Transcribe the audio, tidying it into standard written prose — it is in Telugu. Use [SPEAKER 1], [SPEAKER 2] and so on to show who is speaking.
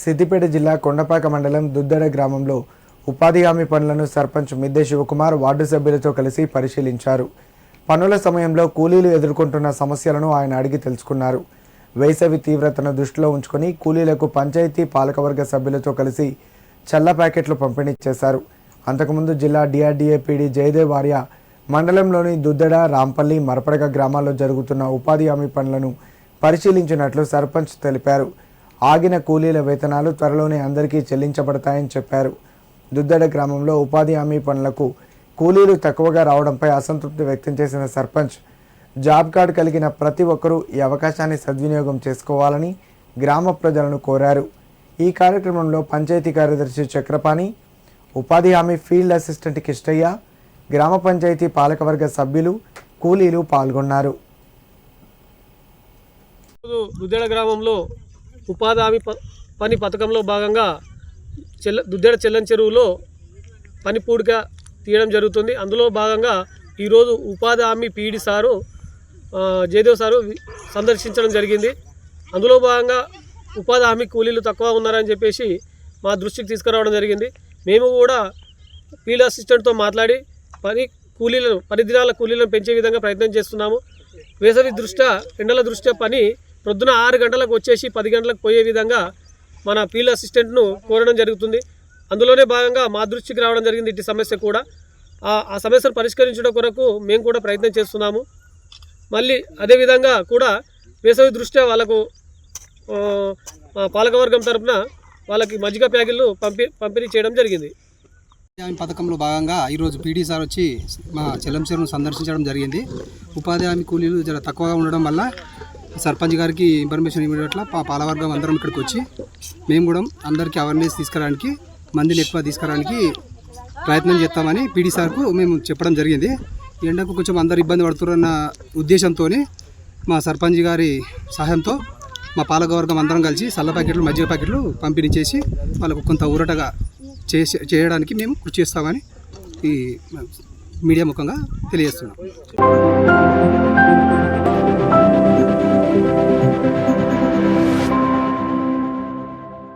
[SPEAKER 1] సిద్దిపేట జిల్లా కొండపాక మండలం దుద్దెడ గ్రామంలో ఉపాధి హామీ పనులను సర్పంచ్ మిద్దె శివకుమార్ వార్డు సభ్యులతో కలిసి పరిశీలించారు. పనుల సమయంలో కూలీలు ఎదుర్కొంటున్న సమస్యలను ఆయన అడిగి తెలుసుకున్నారు. వేసవి తీవ్రతను దృష్టిలో ఉంచుకొని కూలీలకు పంచాయతీ పాలకవర్గ సభ్యులతో కలిసి చల్ల ప్యాకెట్లు పంపిణీ చేశారు. అంతకుముందు జిల్లా డిఆర్డీఏ పీడీ జయదేవ్ ఆర్య మండలంలోని దుద్దెడ, రాంపల్లి, మరపడగ గ్రామాల్లో జరుగుతున్న ఉపాధి హామీ పనులను పరిశీలించినట్లు సర్పంచ్ తెలిపారు. ఆగిన కూలీల వేతనాలు త్వరలోనే అందరికీ చెల్లించబడతాయని చెప్పారు. దుద్దెడ గ్రామంలో ఉపాధి హామీ పనులకు కూలీలు తక్కువగా రావడంపై అసంతృప్తి వ్యక్తం చేసిన సర్పంచ్ జాబ్ కార్డు కలిగిన ప్రతి ఒక్కరూ ఈ అవకాశాన్ని సద్వినియోగం చేసుకోవాలని గ్రామ ప్రజలను కోరారు. ఈ కార్యక్రమంలో పంచాయతీ కార్యదర్శి చక్రపాణి, ఉపాధి హామీ ఫీల్డ్ అసిస్టెంట్ కిష్టయ్య, గ్రామ పంచాయతీ పాలకవర్గ సభ్యులు, కూలీలు పాల్గొన్నారు.
[SPEAKER 2] దుద్దెడ గ్రామంలో ఉపాధి హామీ పని పథకంలో భాగంగా దుద్దెడ చెల్లం చెరువులో పని పూడిక తీయడం జరుగుతుంది. అందులో భాగంగా ఈరోజు ఉపాధి హామీ పీడి సారు జయదేవ్ సారు సందర్శించడం జరిగింది. అందులో భాగంగా ఉపాధి హామీ కూలీలు తక్కువ ఉన్నారని చెప్పేసి మా దృష్టికి తీసుకురావడం జరిగింది. మేము కూడా ఫీల్డ్ అసిస్టెంట్తో మాట్లాడి పని దినాల కూలీలను పెంచే విధంగా ప్రయత్నం చేస్తున్నాము. వేసవి దృష్ట్యా, ఎండల దృష్ట్యా పని ప్రొద్దున 6 గంటలకు వచ్చేసి 10 గంటలకు పోయే విధంగా మన ఫీల్డ్ అసిస్టెంట్ను కోరడం జరుగుతుంది. అందులోనే భాగంగా మా దృష్టికి రావడం జరిగింది ఇటు సమస్య కూడా. ఆ సమస్యను పరిష్కరించడం కొరకు మేము కూడా ప్రయత్నం చేస్తున్నాము. మళ్ళీ అదేవిధంగా కూడా వేసవి దృష్ట్యా వాళ్ళకు పాలకవర్గం తరఫున వాళ్ళకి మజ్జిగ ప్యాకెట్లు పంపిణీ చేయడం జరిగింది.
[SPEAKER 3] హామీ పథకంలో భాగంగా ఈరోజు పీడీ సార్ వచ్చి మా చెల్లం చెరువును సందర్శించడం జరిగింది. ఉపాధి హామీ కూలీలు జర తక్కువగా ఉండడం వల్ల సర్పంచ్ గారికి ఇన్ఫర్మేషన్ ఇవ్వడం పాలవర్గం అందరం ఇక్కడికి వచ్చి మేము కూడా అందరికీ అవేర్నెస్ తీసుకురావడానికి, మందిని ఎక్కువ తీసుకురావడానికి ప్రయత్నం చేస్తామని పీడీ సార్కు మేము చెప్పడం జరిగింది. ఎండకు కొంచెం అందరు ఇబ్బంది పడుతున్న ఉద్దేశంతో మా సర్పంచ్ గారి సహాయంతో మా పాలకవర్గం అందరం కలిసి చల్ల ప్యాకెట్లు, మజ్జిగ ప్యాకెట్లు పంపిణీ చేసి వాళ్ళకు కొంత ఊరటగా చేయడానికి మేము కృషి చేస్తామని ఈ మీడియా ముఖంగా తెలియజేస్తున్నాం.